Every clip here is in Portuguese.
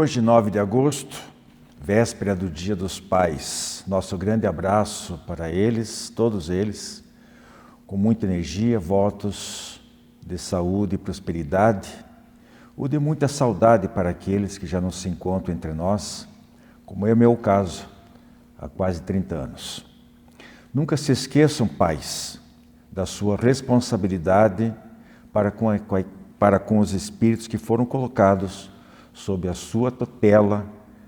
Hoje, 9 de agosto, véspera do Dia dos Pais, nosso grande abraço para eles, todos eles, com muita energia, votos de saúde e prosperidade, ou de muita saudade para aqueles que já não se encontram entre nós, como é o meu caso, há quase 30 anos. Nunca se esqueçam, pais, da sua responsabilidade para com os espíritos que foram colocados sob a sua tutela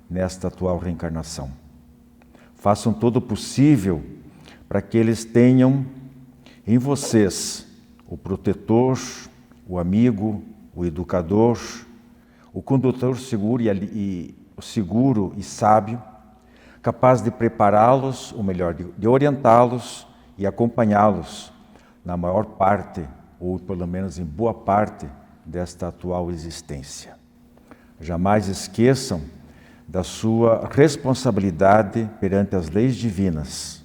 nesta atual reencarnação. Façam todo o possível para que eles tenham em vocês o protetor, o amigo, o educador, o condutor seguro e sábio, capaz de prepará-los, ou melhor, de orientá-los e acompanhá-los na maior parte, ou pelo menos em boa parte, desta atual existência. Jamais esqueçam da sua responsabilidade perante as leis divinas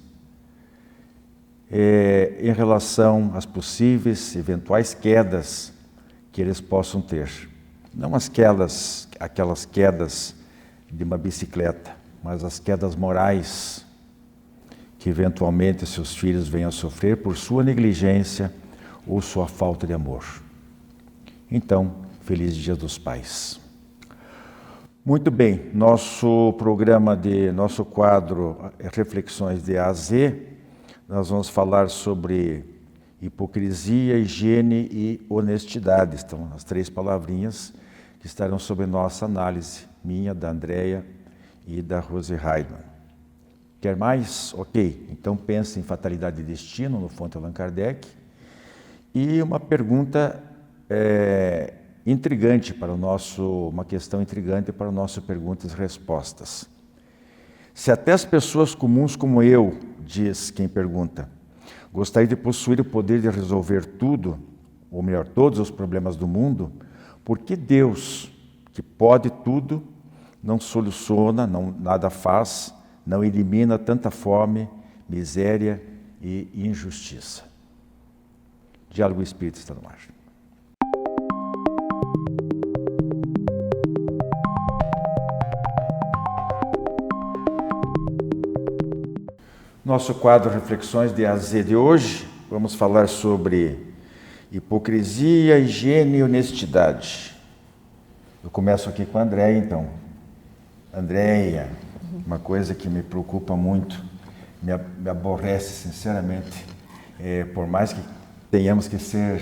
em relação às possíveis, eventuais quedas que eles possam ter. Não aquelas quedas de uma bicicleta, mas as quedas morais que eventualmente seus filhos venham a sofrer por sua negligência ou sua falta de amor. Então, feliz Dia dos Pais. Muito bem, nosso quadro Reflexões de A a Z, nós vamos falar sobre hipocrisia, higiene e honestidade. Então, as 3 palavrinhas que estarão sob nossa análise, minha, da Andréia e da Rose Heidmann. Quer mais? Ok. Então pense em fatalidade e destino, no Fonte Allan Kardec. E uma pergunta intrigante uma questão intrigante para o nosso Perguntas e Respostas. Se até as pessoas comuns como eu, diz quem pergunta, gostaria de possuir o poder de resolver tudo, ou melhor, todos os problemas do mundo, por que Deus, que pode tudo, não soluciona, nada faz, não elimina tanta fome, miséria e injustiça? Diálogo Espírita está no ar. Nosso quadro Reflexões de A a Z de hoje, vamos falar sobre hipocrisia, higiene e honestidade. Eu começo aqui com a Andréia, então. Andréia, uma coisa que me preocupa muito, me aborrece sinceramente, por mais que tenhamos que ser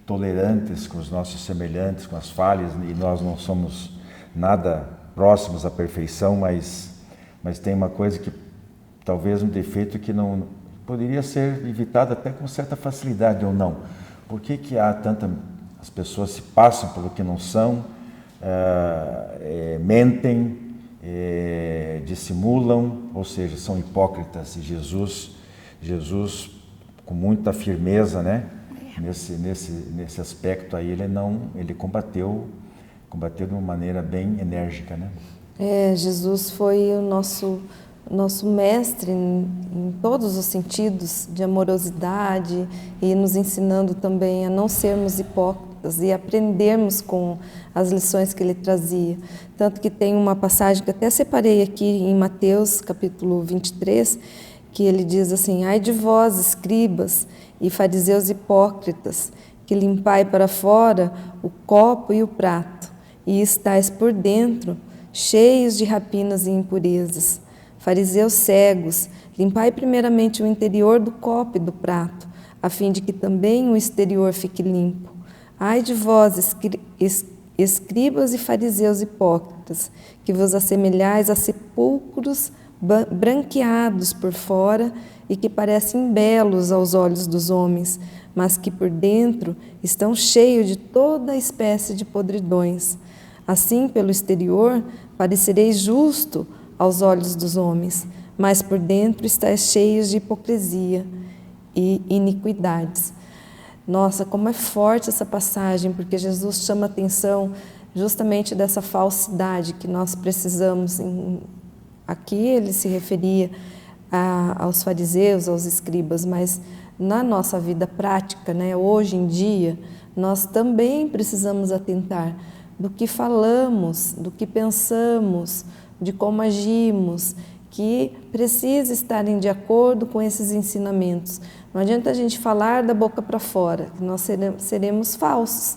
tolerantes com os nossos semelhantes, com as falhas, e nós não somos nada próximos à perfeição, mas tem uma coisa que talvez um defeito que não poderia ser evitado até com certa facilidade ou não. Por que as pessoas se passam pelo que não são, mentem, dissimulam, ou seja, são hipócritas? E Jesus com muita firmeza, né? Nesse aspecto aí, ele combateu de uma maneira bem enérgica, né? Jesus foi o nosso mestre em todos os sentidos de amorosidade e nos ensinando também a não sermos hipócritas e aprendermos com as lições que ele trazia. Tanto que tem uma passagem que até separei aqui em Mateus, capítulo 23, que ele diz assim: ai de vós, escribas e fariseus hipócritas, que limpai para fora o copo e o prato, e estáis por dentro cheios de rapinas e impurezas. Fariseus cegos, limpai primeiramente o interior do copo e do prato, a fim de que também o exterior fique limpo. Ai de vós, escribas e fariseus hipócritas, que vos assemelhais a sepulcros branqueados por fora e que parecem belos aos olhos dos homens, mas que por dentro estão cheios de toda espécie de podridões. Assim, pelo exterior, parecereis justo aos olhos dos homens, mas por dentro estáis cheios de hipocrisia e iniquidades. Nossa, como é forte essa passagem, porque Jesus chama a atenção justamente dessa falsidade que nós precisamos. Aqui ele se referia aos fariseus, aos escribas, mas na nossa vida prática, né, hoje em dia, nós também precisamos atentar, do que falamos, do que pensamos, de como agimos, que precisa estarem de acordo com esses ensinamentos. Não adianta a gente falar da boca para fora, que nós seremos falsos.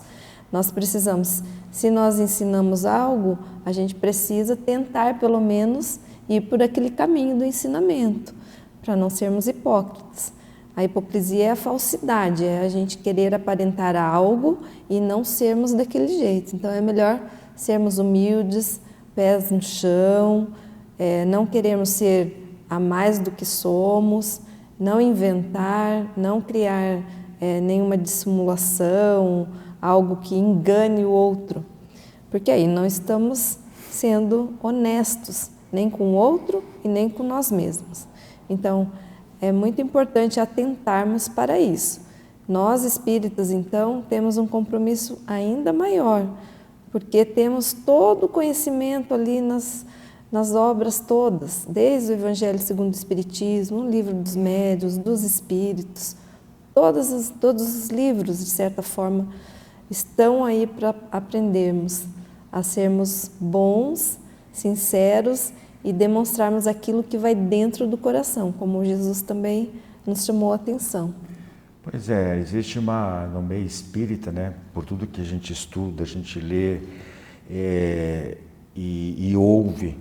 Nós precisamos, se nós ensinamos algo, a gente precisa tentar pelo menos ir por aquele caminho do ensinamento, para não sermos hipócritas. A hipocrisia é a falsidade, é a gente querer aparentar algo e não sermos daquele jeito. Então é melhor sermos humildes, pés no chão, não queremos ser a mais do que somos, não inventar, não criar nenhuma dissimulação, algo que engane o outro, porque aí não estamos sendo honestos, nem com o outro e nem com nós mesmos. Então, é muito importante atentarmos para isso. Nós, espíritas, então, temos um compromisso ainda maior, porque temos todo o conhecimento ali nas obras todas, desde o Evangelho segundo o Espiritismo, o Livro dos Médiuns, dos Espíritos, todos os livros, de certa forma, estão aí para aprendermos a sermos bons, sinceros e demonstrarmos aquilo que vai dentro do coração, como Jesus também nos chamou a atenção. Pois é, existe no meio espírita, né, por tudo que a gente estuda, a gente lê e ouve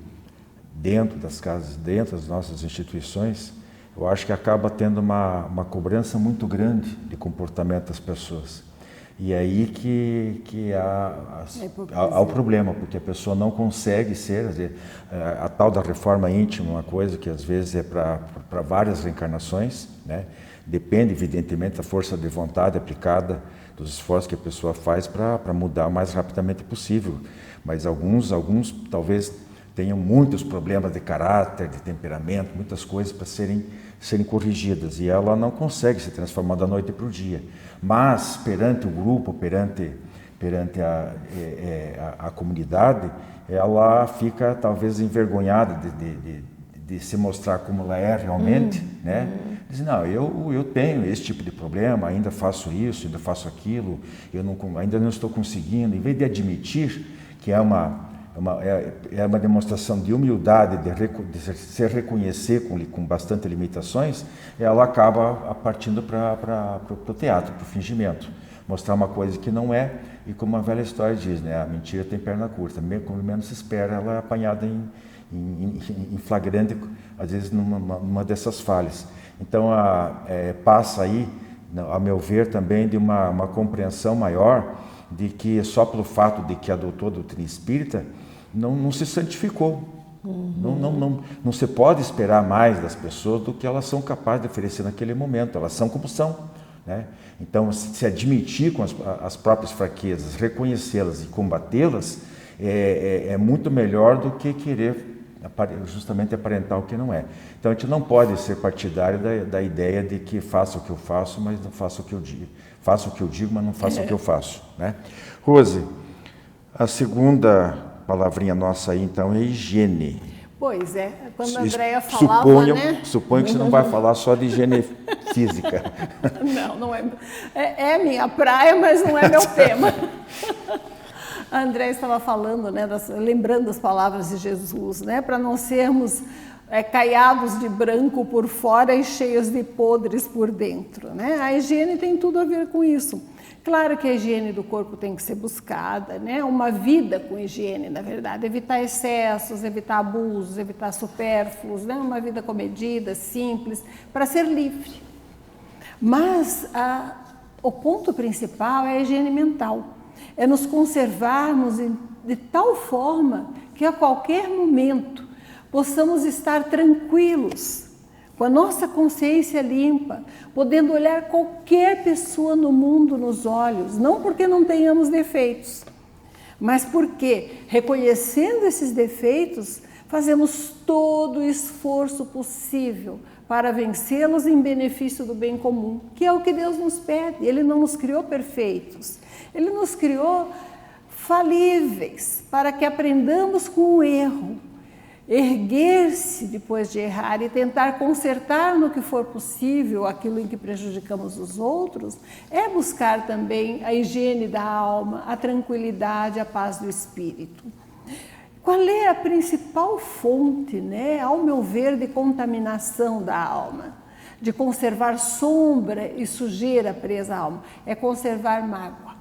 dentro das casas, dentro das nossas instituições, eu acho que acaba tendo uma cobrança muito grande de comportamento das pessoas. E é aí que há o problema, porque a pessoa não consegue ser, a tal da reforma íntima, uma coisa que às vezes é para várias reencarnações, né? Depende evidentemente da força de vontade aplicada, dos esforços que a pessoa faz para mudar o mais rapidamente possível. Mas alguns talvez tenham muitos problemas de caráter, de temperamento, muitas coisas para serem corrigidas, e ela não consegue se transformar da noite para o dia. Mas perante o grupo, perante a comunidade, ela fica talvez envergonhada de se mostrar como ela é realmente, né? Diz, não, eu tenho esse tipo de problema, ainda faço isso, ainda faço aquilo, ainda não estou conseguindo. Em vez de admitir que é uma demonstração de humildade, de se reconhecer com bastante limitações, ela acaba partindo para o teatro, para o fingimento. Mostrar uma coisa que não é, e como a velha história diz, né, a mentira tem perna curta, quando menos se espera, ela é apanhada em flagrante, às vezes numa dessas falhas. Então, passa aí, a meu ver, também de uma compreensão maior de que só pelo fato de que adotou a doutrina espírita, não se santificou. Não se pode esperar mais das pessoas do que elas são capazes de oferecer naquele momento. Elas são como são, né? Então, se admitir com as próprias fraquezas, reconhecê-las e combatê-las, é muito melhor do que querer justamente aparentar o que não é. Então, a gente não pode ser partidário da ideia de que faça o que eu faço, mas não faça o que eu digo. Faça o que eu digo, mas não faça o que eu faço, né? Rose, a segunda palavrinha nossa aí, então, é higiene. Pois é, quando a Andréia falava, Suponho que você não vai falar só de higiene física. Não é. É minha praia, mas não é meu tema. A Andréia estava falando, né, lembrando as palavras de Jesus, né, para não sermos caiados de branco por fora e cheios de podres por dentro, né? A higiene tem tudo a ver com isso. Claro que a higiene do corpo tem que ser buscada, né? Uma vida com higiene, na verdade, evitar excessos, evitar abusos, evitar supérfluos, né? Uma vida comedida, simples, para ser livre. Mas o ponto principal é a higiene mental, é nos conservarmos de tal forma que a qualquer momento possamos estar tranquilos, com a nossa consciência limpa, podendo olhar qualquer pessoa no mundo nos olhos, não porque não tenhamos defeitos, mas porque, reconhecendo esses defeitos, fazemos todo o esforço possível para vencê-los em benefício do bem comum, que é o que Deus nos pede. Ele não nos criou perfeitos, Ele nos criou falíveis, para que aprendamos com o erro, erguer-se depois de errar e tentar consertar no que for possível aquilo em que prejudicamos os outros, é buscar também a higiene da alma, a tranquilidade, a paz do espírito. Qual é a principal fonte, né, ao meu ver, de contaminação da alma? De conservar sombra e sujeira presa à alma? É conservar mágoa,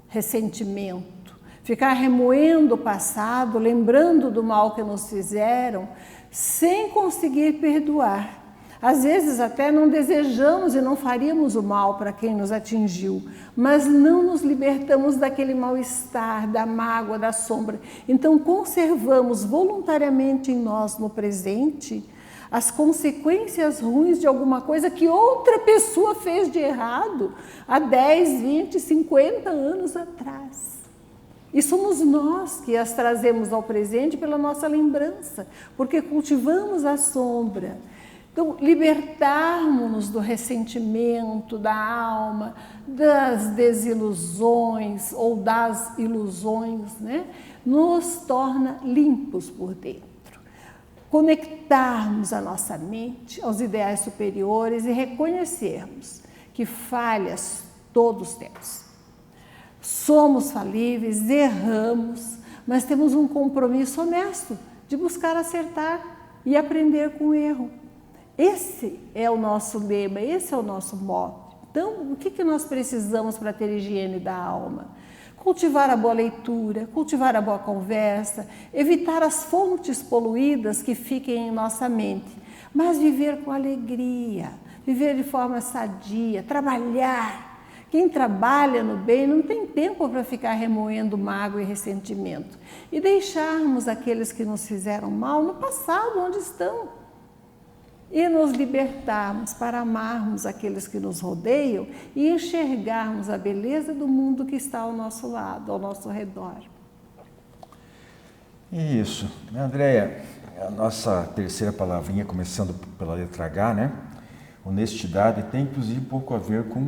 ressentimento, ficar remoendo o passado, lembrando do mal que nos fizeram, sem conseguir perdoar. Às vezes até não desejamos e não faríamos o mal para quem nos atingiu, mas não nos libertamos daquele mal-estar, da mágoa, da sombra. Então conservamos voluntariamente em nós, no presente, as consequências ruins de alguma coisa que outra pessoa fez de errado há 10, 20, 50 anos atrás. E somos nós que as trazemos ao presente pela nossa lembrança, porque cultivamos a sombra. Então, libertarmos-nos do ressentimento da alma, das desilusões ou das ilusões, né, nos torna limpos por dentro. Conectarmos a nossa mente aos ideais superiores e reconhecermos que falhas todos temos. Somos falíveis, erramos, mas temos um compromisso honesto de buscar acertar e aprender com o erro. Esse é o nosso lema, esse é o nosso mote. Então, o que nós precisamos para ter higiene da alma? Cultivar a boa leitura, cultivar a boa conversa, evitar as fontes poluídas que fiquem em nossa mente, mas viver com alegria, viver de forma sadia, trabalhar. Quem trabalha no bem não tem tempo para ficar remoendo mágoa e ressentimento. E deixarmos aqueles que nos fizeram mal no passado, onde estão. E nos libertarmos para amarmos aqueles que nos rodeiam e enxergarmos a beleza do mundo que está ao nosso lado, ao nosso redor. Isso. Andréia, a nossa terceira palavrinha, começando pela letra H, né? Honestidade tem inclusive pouco a ver com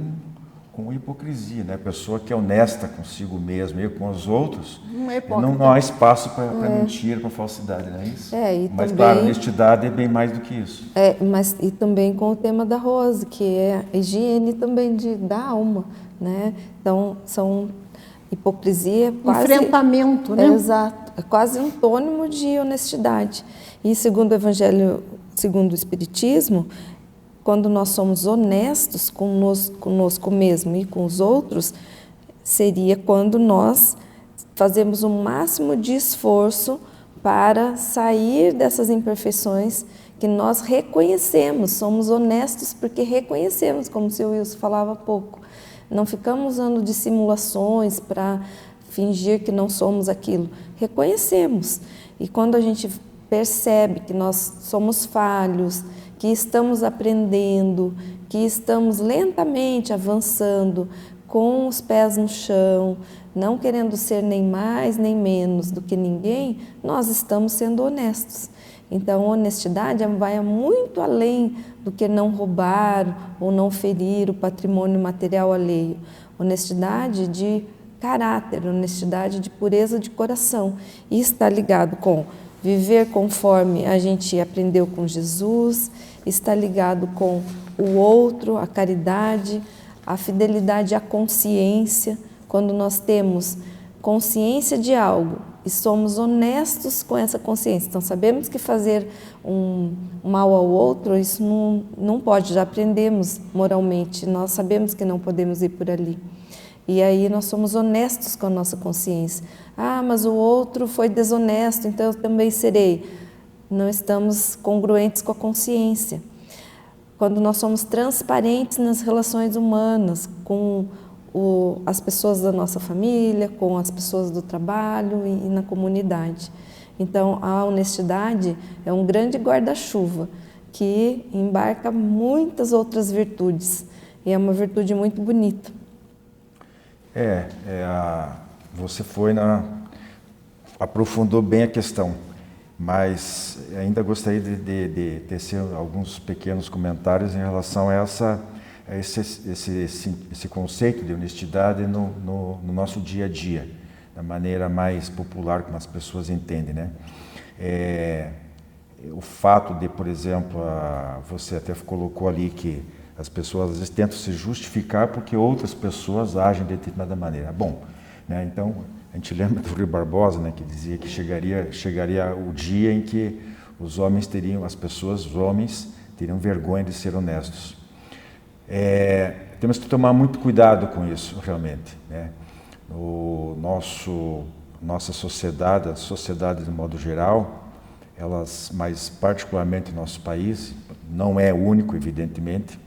hipocrisia, né? A pessoa que é honesta consigo mesma e com os outros, não há espaço para mentira, para falsidade, não é isso? Mas também, claro, honestidade é bem mais do que isso. Mas e também com o tema da Rose, que é a higiene também da alma, né? Então, são hipocrisia, quase... Enfrentamento, né? Exato, é quase antônimo de honestidade. E segundo o Evangelho, segundo o Espiritismo, quando nós somos honestos conosco mesmo e com os outros, seria quando nós fazemos o máximo de esforço para sair dessas imperfeições que nós reconhecemos. Somos honestos porque reconhecemos, como o seu Wilson falava há pouco. Não ficamos usando dissimulações para fingir que não somos aquilo. Reconhecemos. E quando a gente percebe que nós somos falhos, que estamos aprendendo, que estamos lentamente avançando, com os pés no chão, não querendo ser nem mais nem menos do que ninguém, nós estamos sendo honestos. Então, a honestidade vai muito além do que não roubar ou não ferir o patrimônio material alheio. Honestidade de caráter, honestidade de pureza de coração. E está ligado com viver conforme a gente aprendeu com Jesus, está ligado com o outro, a caridade, a fidelidade à consciência. Quando nós temos consciência de algo e somos honestos com essa consciência, então sabemos que fazer um mal ao outro, isso não pode, já aprendemos moralmente, nós sabemos que não podemos ir por ali. E aí nós somos honestos com a nossa consciência. Ah, mas o outro foi desonesto, então eu também serei. Não estamos congruentes com a consciência. Quando nós somos transparentes nas relações humanas, com as pessoas da nossa família, com as pessoas do trabalho e na comunidade. Então, a honestidade é um grande guarda-chuva que embarca muitas outras virtudes. E é uma virtude muito bonita. Você aprofundou bem a questão, mas ainda gostaria de tecer alguns pequenos comentários em relação a esse conceito de honestidade no nosso dia a dia, da maneira mais popular como as pessoas entendem, né? o fato de, por exemplo, você até colocou ali que as pessoas às vezes tentam se justificar porque outras pessoas agem de determinada maneira. Bom, né, então a gente lembra do Rui Barbosa, né, que dizia que chegaria o dia em que os homens os homens teriam vergonha de ser honestos. Temos que tomar muito cuidado com isso, realmente, né? Nossa sociedade, a sociedade de modo geral, elas, mais particularmente no nosso país, não é único, evidentemente,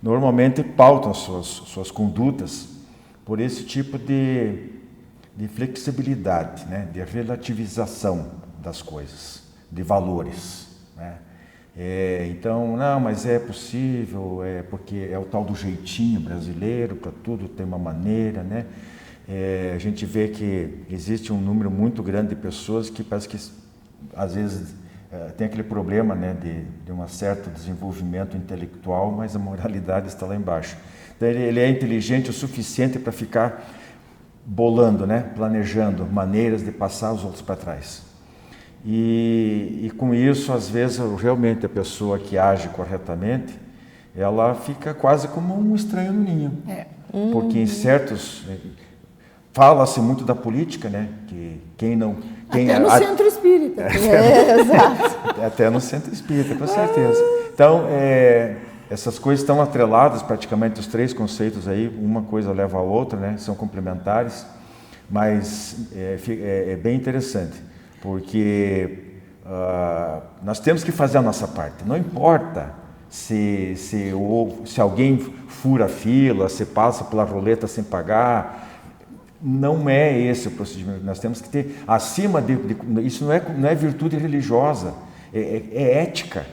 normalmente pautam suas condutas por esse tipo de flexibilidade, né? De relativização das coisas, de valores, né? Então, não, mas é possível, porque é o tal do jeitinho brasileiro, para tudo tem uma maneira, né? A gente vê que existe um número muito grande de pessoas que parece que, às vezes, tem aquele problema, né, de um certo desenvolvimento intelectual, mas a moralidade está lá embaixo. Então, ele é inteligente o suficiente para ficar bolando, né, planejando maneiras de passar os outros para trás. E com isso, às vezes, realmente a pessoa que age corretamente, ela fica quase como um estranho no ninho. Porque em certos... Fala-se muito da política, né? Que quem não... Até no centro espírita. Exato. Até no centro espírita, com certeza. Então, essas coisas estão atreladas, praticamente os três conceitos aí, uma coisa leva a outra, né? São complementares, mas é bem interessante. Porque nós temos que fazer a nossa parte. Não importa se alguém fura a fila, se passa pela roleta sem pagar. Não é esse o procedimento. Nós temos que ter, acima isso não é virtude religiosa, é ética.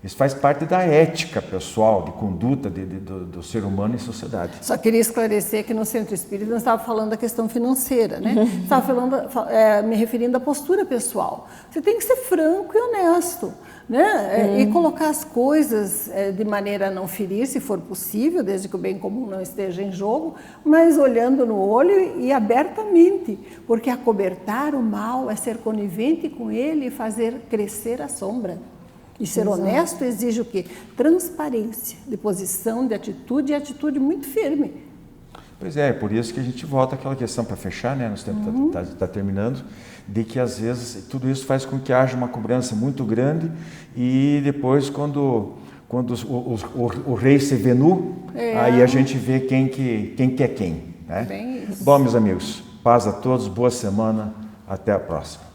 Isso faz parte da ética pessoal, de conduta do ser humano em sociedade. Só queria esclarecer que no Centro Espírita nós estávamos falando da questão financeira, né? Estava me referindo à postura pessoal. Você tem que ser franco e honesto, né? E colocar as coisas de maneira a não ferir, se for possível, desde que o bem comum não esteja em jogo, mas olhando no olho e abertamente, porque acobertar o mal é ser conivente com ele e fazer crescer a sombra. E ser honesto exige o quê? Transparência de posição, de atitude, e atitude muito firme. Pois é, por isso que a gente volta àquela questão para fechar, né? Nosso tempo está terminando, de que às vezes tudo isso faz com que haja uma cobrança muito grande e depois quando o rei se vê nu, aí a gente vê quem que é quem, né? Bem isso. Bom, meus amigos, paz a todos, boa semana, até a próxima.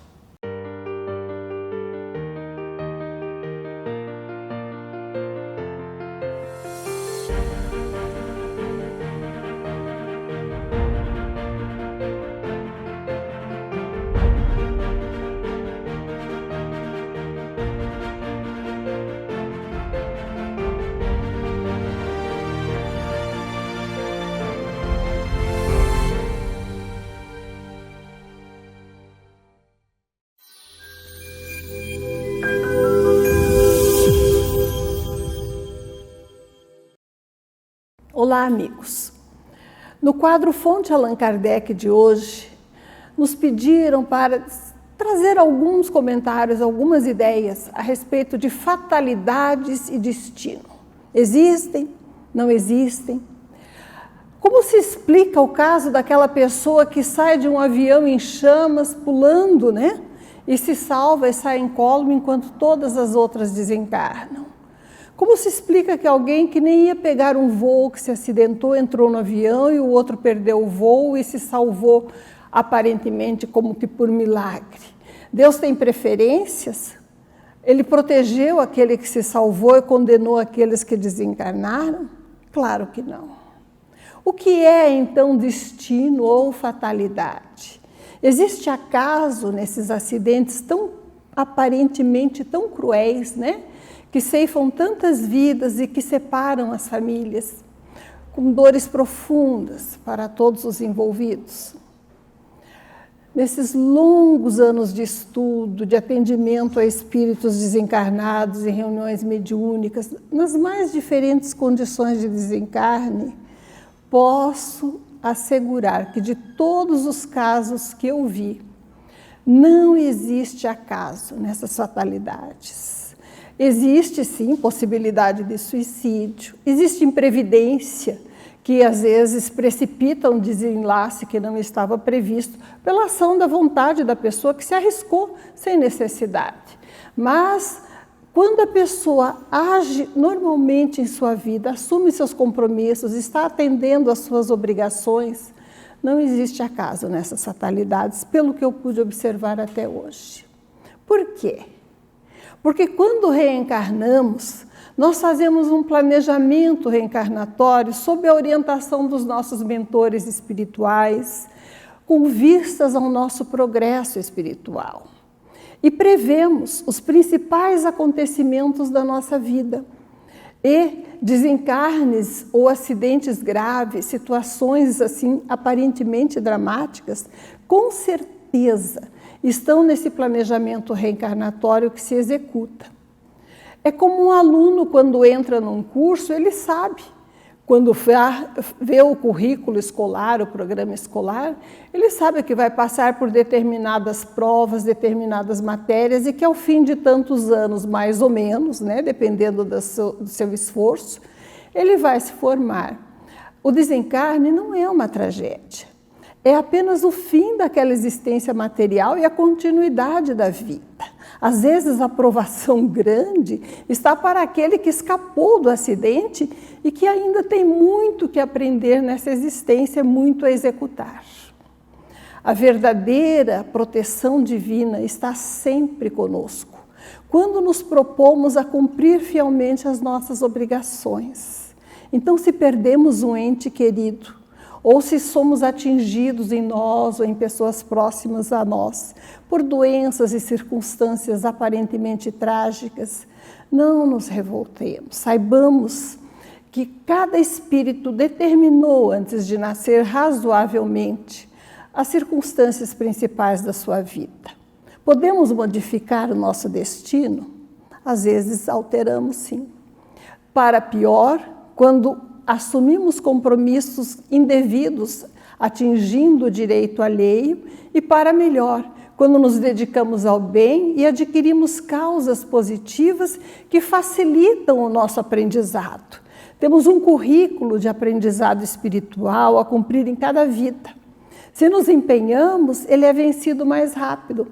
Olá, amigos. No quadro Fonte Allan Kardec de hoje, nos pediram para trazer alguns comentários, algumas ideias a respeito de fatalidades e destino. Existem? Não existem? Como se explica o caso daquela pessoa que sai de um avião em chamas, pulando, né? E se salva e sai incólume enquanto todas as outras desencarnam? Como se explica que alguém que nem ia pegar um voo, que se acidentou, entrou no avião e o outro perdeu o voo e se salvou aparentemente como que por milagre? Deus tem preferências? Ele protegeu aquele que se salvou e condenou aqueles que desencarnaram? Claro que não. O que é então destino ou fatalidade? Existe acaso nesses acidentes tão aparentemente tão cruéis, né? Que ceifam tantas vidas e que separam as famílias, com dores profundas para todos os envolvidos. Nesses longos anos de estudo, de atendimento a espíritos desencarnados em reuniões mediúnicas, nas mais diferentes condições de desencarne, posso assegurar que de todos os casos que eu vi, Não existe acaso nessas fatalidades. Existe sim possibilidade de suicídio, existe imprevidência, que às vezes precipita um desenlace que não estava previsto pela ação da vontade da pessoa que se arriscou sem necessidade. Mas quando a pessoa age normalmente em sua vida, assume seus compromissos, está atendendo às suas obrigações, não existe acaso nessas fatalidades, pelo que eu pude observar até hoje. Por quê? Porque quando reencarnamos, nós fazemos um planejamento reencarnatório sob a orientação dos nossos mentores espirituais, com vistas ao nosso progresso espiritual. E prevemos os principais acontecimentos da nossa vida. E desencarnes ou acidentes graves, situações assim aparentemente dramáticas, com certeza estão nesse planejamento reencarnatório que se executa. É como um aluno, quando entra num curso, ele sabe. Quando vê o currículo escolar, o programa escolar, ele sabe que vai passar por determinadas provas, determinadas matérias, e que ao fim de tantos anos, mais ou menos, né, dependendo do seu esforço, ele vai se formar. O desencarne não é uma tragédia. É apenas o fim daquela existência material e a continuidade da vida. Às vezes a provação grande está para aquele que escapou do acidente e que ainda tem muito que aprender nessa existência, muito a executar. A verdadeira proteção divina está sempre conosco, quando nos propomos a cumprir fielmente as nossas obrigações. Então, se perdemos um ente querido, ou se somos atingidos em nós ou em pessoas próximas a nós, por doenças e circunstâncias aparentemente trágicas, não nos revoltemos. Saibamos que cada espírito determinou, antes de nascer, razoavelmente, as circunstâncias principais da sua vida. Podemos modificar o nosso destino? Às vezes alteramos, sim. Para pior, quando assumimos compromissos indevidos, atingindo o direito alheio, e para melhor, quando nos dedicamos ao bem e adquirimos causas positivas que facilitam o nosso aprendizado. Temos um currículo de aprendizado espiritual a cumprir em cada vida. Se nos empenhamos, ele é vencido mais rápido.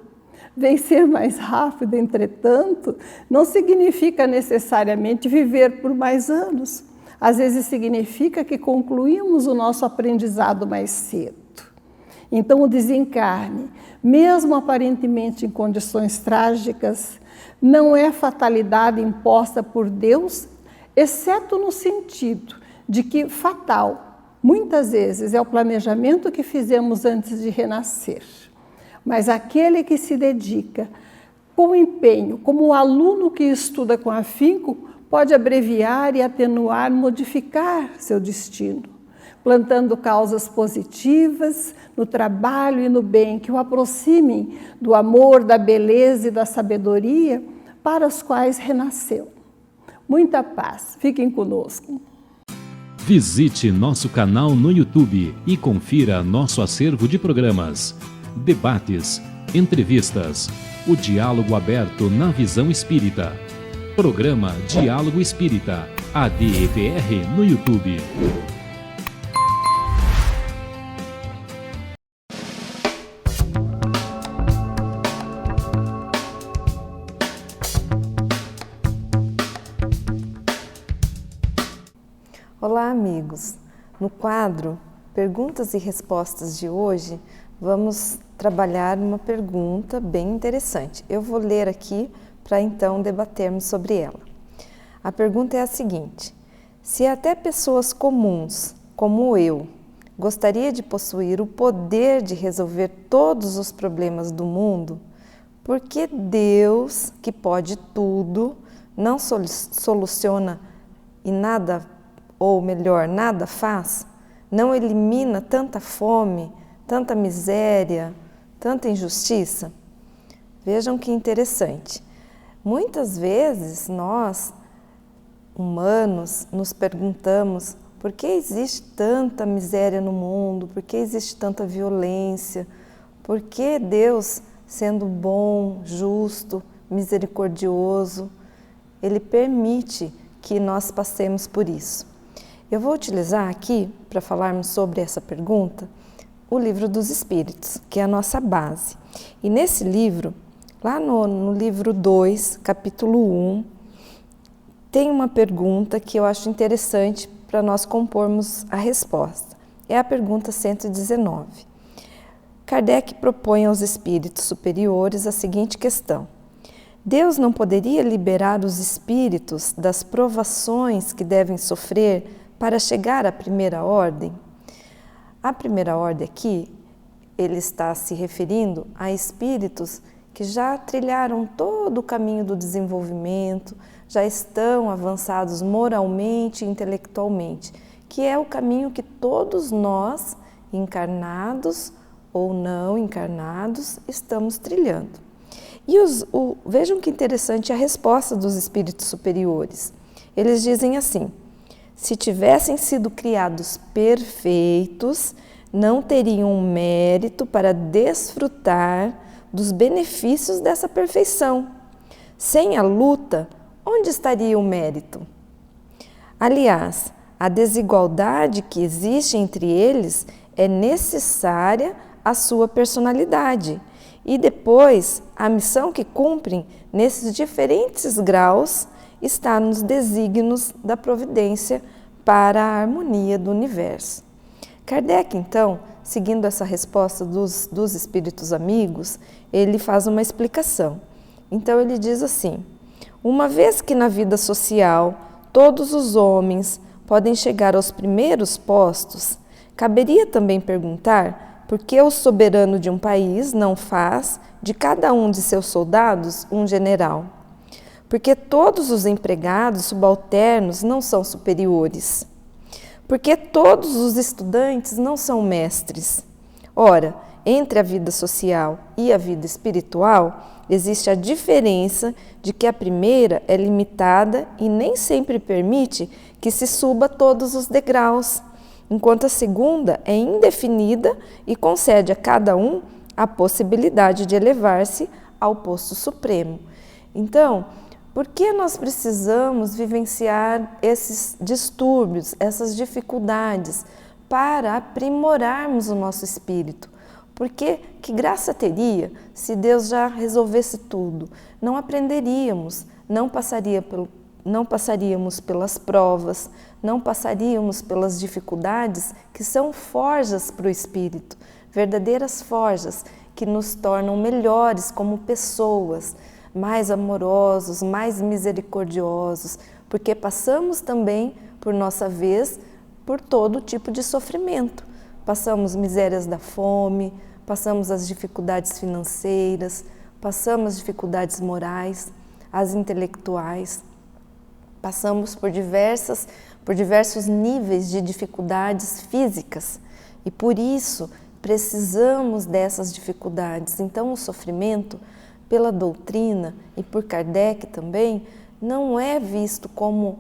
Vencer mais rápido, entretanto, não significa necessariamente viver por mais anos. Às vezes significa que concluímos o nosso aprendizado mais cedo. Então, o desencarne, mesmo aparentemente em condições trágicas, não é fatalidade imposta por Deus, exceto no sentido de que fatal, muitas vezes, é o planejamento que fizemos antes de renascer. Mas aquele que se dedica com empenho, como o aluno que estuda com afinco, pode abreviar e atenuar, modificar seu destino, plantando causas positivas no trabalho e no bem, que o aproximem do amor, da beleza e da sabedoria para os quais renasceu. Muita paz. Fiquem conosco. Visite nosso canal no YouTube e confira nosso acervo de programas, debates, entrevistas, o diálogo aberto na visão espírita. Programa Diálogo Espírita, ADEPR no YouTube. Olá, amigos. No quadro Perguntas e Respostas de hoje, vamos trabalhar uma pergunta bem interessante. Eu vou ler aqui para então debatermos sobre ela. A pergunta é a seguinte: se até pessoas comuns, como eu, gostaria de possuir o poder de resolver todos os problemas do mundo, por que Deus, que pode tudo, não soluciona e nada, ou melhor, nada faz? Não elimina tanta fome, tanta miséria, tanta injustiça? Vejam que interessante. Muitas vezes nós, humanos, nos perguntamos por que existe tanta miséria no mundo, por que existe tanta violência, por que Deus sendo bom, justo, misericordioso. Ele permite que nós passemos por isso. Eu vou utilizar aqui, para falarmos sobre essa pergunta, o Livro dos Espíritos, que é a nossa base. E nesse livro, lá no livro 2, capítulo 1, tem uma pergunta que eu acho interessante para nós compormos a resposta. É a pergunta 119. Kardec propõe aos espíritos superiores a seguinte questão: Deus não poderia liberar os espíritos das provações que devem sofrer para chegar à primeira ordem? A primeira ordem aqui, ele está se referindo a espíritos que já trilharam todo o caminho do desenvolvimento, já estão avançados moralmente e intelectualmente, que é o caminho que todos nós, encarnados ou não encarnados, estamos trilhando. E vejam que interessante a resposta dos espíritos superiores. Eles dizem assim: se tivessem sido criados perfeitos, não teriam mérito para desfrutar dos benefícios dessa perfeição. Sem a luta, onde estaria o mérito? Aliás, a desigualdade que existe entre eles é necessária à sua personalidade. E depois, a missão que cumprem nesses diferentes graus está nos desígnios da providência para a harmonia do universo. Kardec, então, seguindo essa resposta dos espíritos amigos, ele faz uma explicação. Então ele diz assim: uma vez que na vida social todos os homens podem chegar aos primeiros postos, caberia também perguntar por que o soberano de um país não faz de cada um de seus soldados um general? Porque todos os empregados subalternos não são superiores? Porque todos os estudantes não são mestres? Ora, entre a vida social e a vida espiritual, existe a diferença de que a primeira é limitada e nem sempre permite que se suba todos os degraus, enquanto a segunda é indefinida e concede a cada um a possibilidade de elevar-se ao posto supremo. Então, por que nós precisamos vivenciar esses distúrbios, essas dificuldades, para aprimorarmos o nosso espírito? Porque que graça teria se Deus já resolvesse tudo? Não aprenderíamos, não passaríamos pelas provas, não passaríamos pelas dificuldades que são forjas para o espírito, verdadeiras forjas que nos tornam melhores como pessoas, mais amorosos, mais misericordiosos, porque passamos também, por nossa vez, por todo tipo de sofrimento. Passamos misérias da fome, passamos as dificuldades financeiras, passamos as dificuldades morais, as intelectuais, passamos por diversos níveis de dificuldades físicas e por isso precisamos dessas dificuldades. Então o sofrimento, pela doutrina e por Kardec também, não é visto como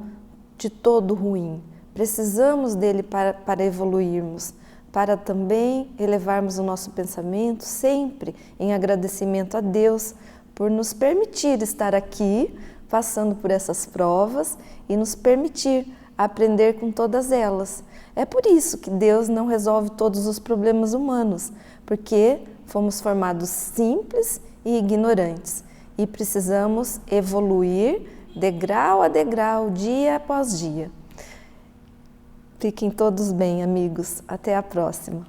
de todo ruim. Precisamos dele para evoluirmos, para também elevarmos o nosso pensamento sempre em agradecimento a Deus por nos permitir estar aqui, passando por essas provas e nos permitir aprender com todas elas. É por isso que Deus não resolve todos os problemas humanos, porque fomos formados simples e ignorantes e precisamos evoluir degrau a degrau, dia após dia. Fiquem todos bem, amigos. Até a próxima.